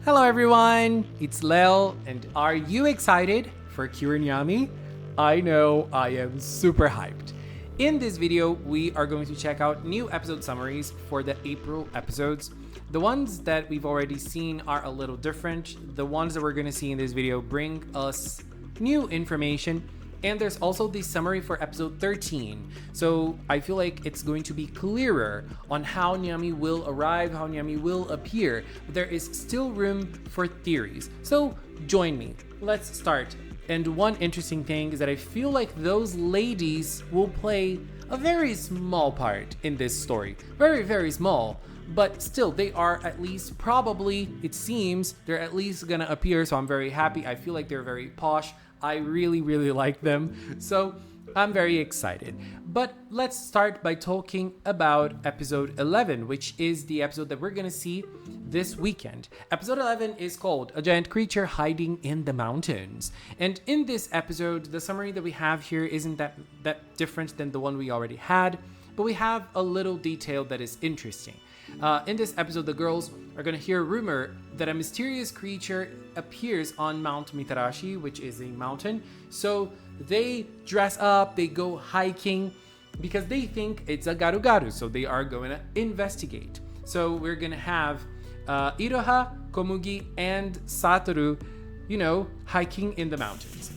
Hello everyone, it's Lel, and are you excited for Kyu NYAMMY? I know I am super hyped. In this video, we are going to check out new episode summaries for the April episodes. The ones that we've already seen are a little different. The ones that we're going to see in this video bring us new information. And there's also the summary for episode 13. So I feel like it's going to be clearer on how NYAMMY will arrive, how NYAMMY will appear. But there is still room for theories. So join me. Let's start. And one interesting thing is that I feel like those ladies will play a very small part in this story. Very, very small. But still, they are at least probably, it seems, they're at least gonna appear. So I'm very happy. I feel like they're very posh. I really, really like them. So I'm very excited. But let's start by talking about episode 11, which is the episode that we're gonna see this weekend. Episode 11 is called A Giant Creature Hiding in the Mountains. And in this episode, the summary that we have here isn't that different than the one we already had, but we have a little detail that is interesting. In this episode, the girls are going to hear a rumor that a mysterious creature appears on Mount Mitarashi, which is a mountain. So they dress up, they go hiking because they think it's a garu-garu. So they are going to investigate. So we're going to have Iroha, Komugi, and Satoru, hiking in the mountains.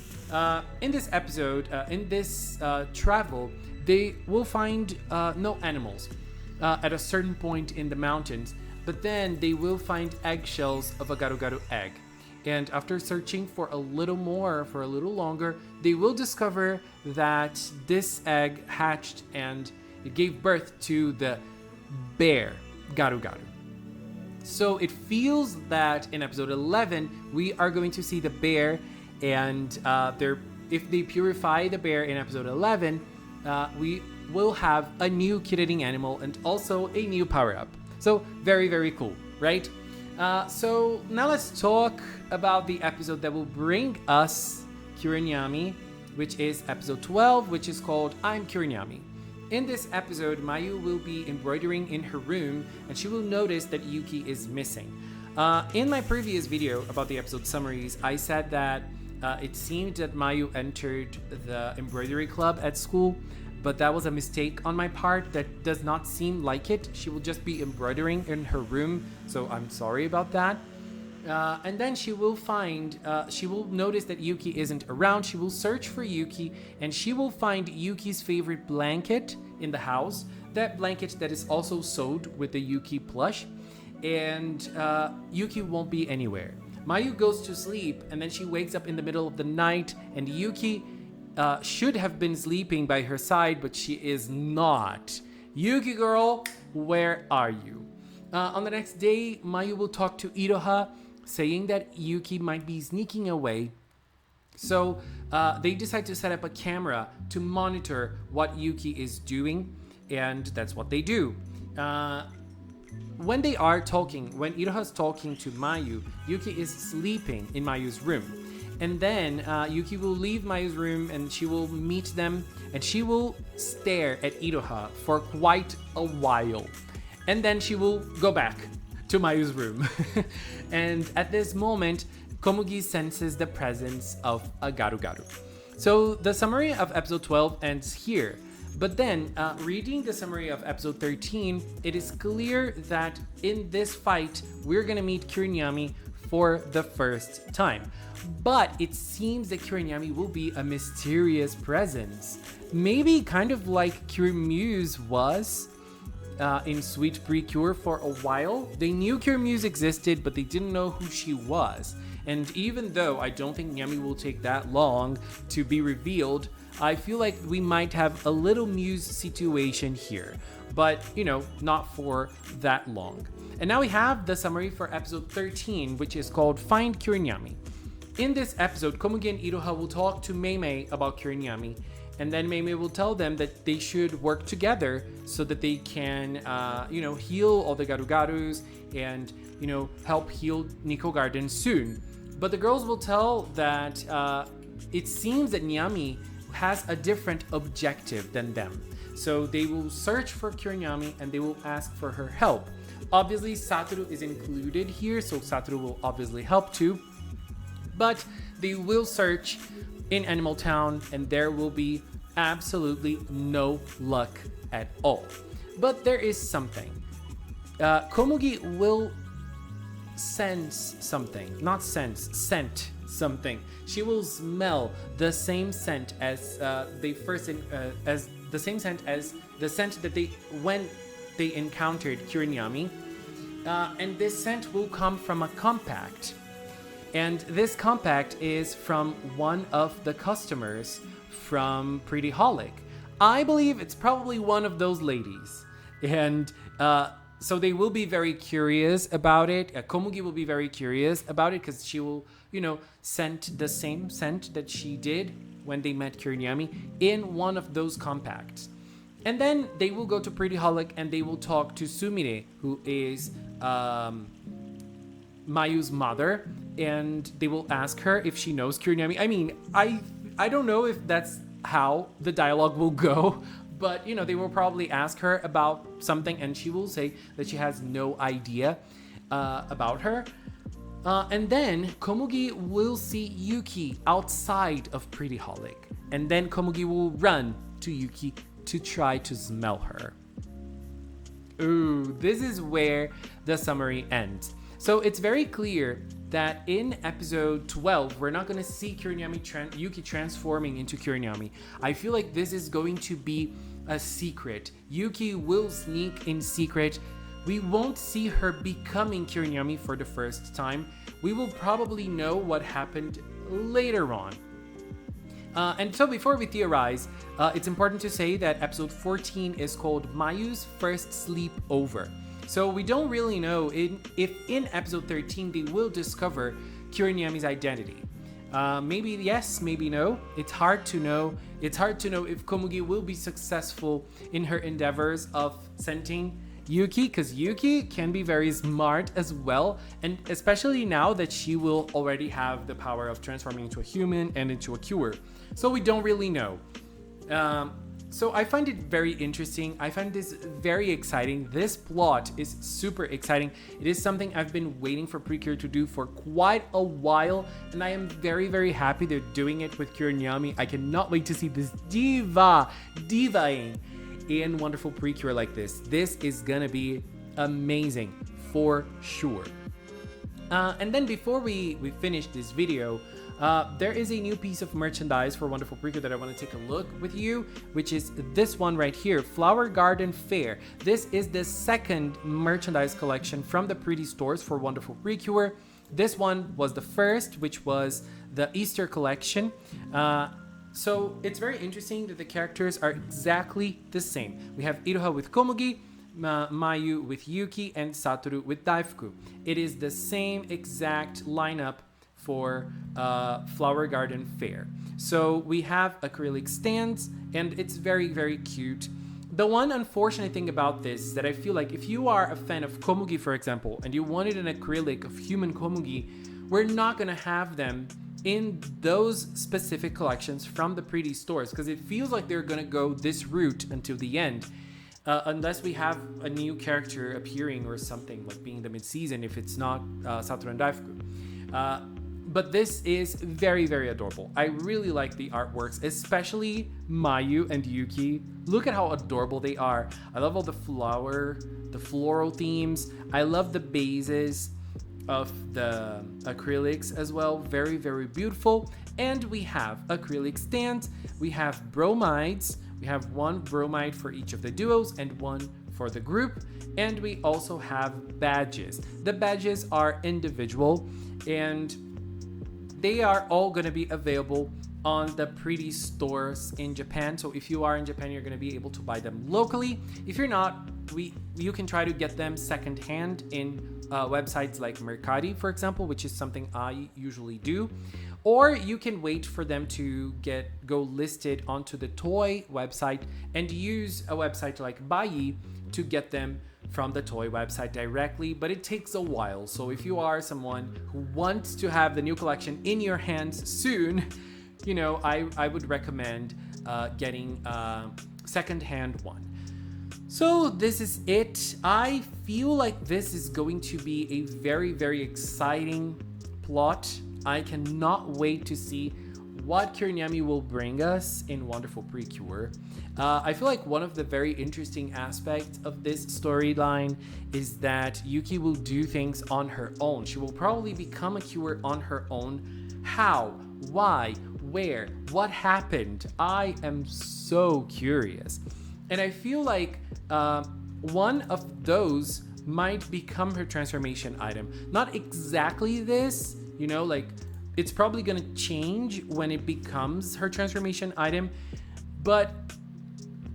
In this episode, in this travel, they will find no animals at a certain point in the mountains, but then they will find eggshells of a garu-garu egg. And after searching for a little longer, they will discover that this egg hatched and it gave birth to the bear garu-garu. So it feels that in episode 11, we are going to see the bear, and if they purify the bear in episode 11, we will have a new kid-eating animal and also a new power-up. So very, very cool, right? So now let's talk about the episode that will bring us Kyu NYAMMY, which is episode 12, which is called I'm Kyu NYAMMY. In this episode, Mayu will be embroidering in her room, and she will notice that Yuki is missing. In my previous video about the episode summaries, I said that it seemed that Mayu entered the embroidery club at school, but that was a mistake on my part. That does not seem like it. She will just be embroidering in her room, so I'm sorry about that. And then she will notice that Yuki isn't around. She will search for Yuki, and she will find Yuki's favorite blanket in the house. That blanket that is also sewed with the Yuki plush, and Yuki won't be anywhere. Mayu goes to sleep, and then she wakes up in the middle of the night, and Yuki should have been sleeping by her side, but she is not. Yuki girl, where are you? On the next day, Mayu will talk to Iroha, saying that Yuki might be sneaking away. So they decide to set up a camera to monitor what Yuki is doing, and that's what they do. When Iroha's talking to Mayu, Yuki is sleeping in Mayu's room. And then Yuki will leave Mayu's room, and she will meet them, and she will stare at Iroha for quite a while. And then she will go back to Mayu's room. And at this moment, Komugi senses the presence of a garu-garu. So the summary of episode 12 ends here. But then, reading the summary of episode 13, it is clear that in this fight, we're gonna meet Kyu NYAMMY for the first time. But it seems that Kyu NYAMMY will be a mysterious presence. Maybe kind of like Kyu Muse was in Sweet PRECURE for a while. They knew Kyu Muse existed, but they didn't know who she was. And even though I don't think NYAMMY will take that long to be revealed, I feel like we might have a little Muse situation here. But, not for that long. And now we have the summary for episode 13, which is called Find Kyu NYAMMY. In this episode, Komugi and Iroha will talk to Meimei about Kyu NYAMMY, and then Meimei will tell them that they should work together so that they can, heal all the garu-garus and, help heal Nico Garden soon. But the girls will tell that it seems that NYAMMY has a different objective than them. So they will search for Kyu NYAMMY and they will ask for her help. Obviously, Satoru is included here, so Satoru will obviously help too. But they will search in Animal Town, and there will be absolutely no luck at all. But there is something. Komugi will sense something, not sense, scent something. She will smell the same scent as as the same scent as the scent that when they encountered Kirinami, and this scent will come from a compact, and this compact is from one of the customers from Pretty Holic. I believe it's probably one of those ladies, and so they will be very curious about it. Komugi will be very curious about it because she will, scent the same scent that she did when they met Kirinami in one of those compacts. And then they will go to Pretty Holic and they will talk to Sumire, who is Mayu's mother, and they will ask her if she knows Kirinami. I mean, I don't know if that's how the dialogue will go, but they will probably ask her about something and she will say that she has no idea about her. And then Komugi will see Yuki outside of Pretty Holic, and then Komugi will run to Yuki to try to smell her. Ooh, this is where the summary ends. So it's very clear that in episode 12, we're not going to see Yuki transforming into Kirinami. I feel like this is going to be a secret. Yuki will sneak in secret. We won't see her becoming Kirinami for the first time. We will probably know what happened later on. And so before we theorize, it's important to say that episode 14 is called Mayu's First Sleepover. So we don't really know if in episode 13 they will discover Kirinami's identity. Maybe yes, maybe no. It's hard to know. It's hard to know if Komugi will be successful in her endeavors of scenting Yuki, because Yuki can be very smart as well, and especially now that she will already have the power of transforming into a human and into a cure. So we don't really know. So I find it very interesting. I find this very exciting. This plot is super exciting. It is something I've been waiting for PRECURE to do for quite a while, and I am very, very happy they're doing it with NYAMMY. I cannot wait to see this divaing in wonderful PRECURE like this. This is gonna be amazing for sure. And then before we finish this video, there is a new piece of merchandise for Wonderful PRECURE that I want to take a look with you, which is this one right here, Flower Garden Fair. This is the second merchandise collection from the Pretty stores for Wonderful PRECURE. This one was the first, which was the Easter collection. So it's very interesting that the characters are exactly the same. We have Iroha with Komugi, Mayu with Yuki, and Satoru with Daifuku. It is the same exact lineup for Flower Garden Fair. So we have acrylic stands, and it's very, very cute. The one unfortunate thing about this is that I feel like if you are a fan of Komugi, for example, and you wanted an acrylic of human Komugi, we're not gonna have them in those specific collections from the Pretty stores, because it feels like they're gonna go this route until the end, unless we have a new character appearing or something, like being the mid-season, if it's not Satoru and Daifuku. But this is very, very adorable. I really like the artworks, especially Mayu and Yuki. Look at how adorable they are. I love all the floral themes. I love the bases of the acrylics as well. Very, very beautiful. And we have acrylic stands. We have bromides. We have one bromide for each of the duos and one for the group. And we also have badges. The badges are individual, and they are all going to be available on the Pretty stores in Japan. So if you are in Japan, you're going to be able to buy them locally. If you're not, you can try to get them secondhand in websites like Mercari, for example, which is something I usually do. Or you can wait for them to go listed onto the toy website and use a website like Buyee to get them from the toy website directly, but it takes a while. So if you are someone who wants to have the new collection in your hands soon, I would recommend getting a second-hand one. So this is it. I feel like this is going to be a very, very exciting plot. I cannot wait to see what Kyoto NYAMMY will bring us in Wonderful Precure. I feel like one of the very interesting aspects of this storyline is that Yuki will do things on her own. She will probably become a cure on her own. How? Why? Where? What happened? I am so curious. And I feel like one of those might become her transformation item. Not exactly this, you know, like it's probably gonna change when it becomes her transformation item, but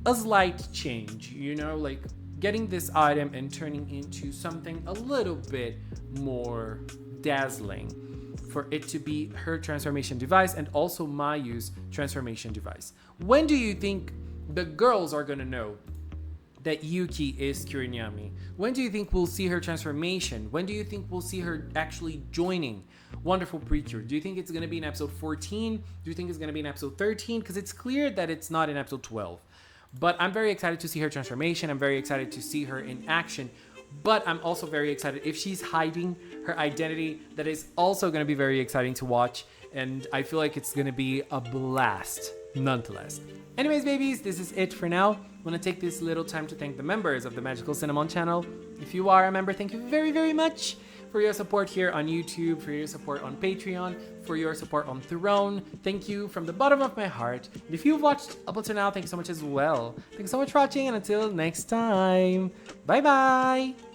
a slight change, you know, like getting this item and turning into something a little bit more dazzling for it to be her transformation device and also Mayu's transformation device. When do you think the girls are gonna know that Yuki is Kyoto NYAMMY? When do you think we'll see her transformation? When do you think we'll see her actually joining Wonderful Precure? Do you think it's going to be in episode 14? Do you think it's going to be in episode 13? Because it's clear that it's not in episode 12. But I'm very excited to see her transformation. I'm very excited to see her in action. But I'm also very excited if she's hiding her identity. That is also going to be very exciting to watch. And I feel like it's going to be a blast nonetheless. Anyways, babies, this is it for now. I want to take this little time to thank the members of the Magical Cinnamon channel. If you are a member, thank you very, very much for your support here on YouTube, for your support on Patreon, for your support on Throne. Thank you from the bottom of my heart. And if you've watched up until now, thank you so much as well. Thanks so much for watching, and until next time, bye-bye!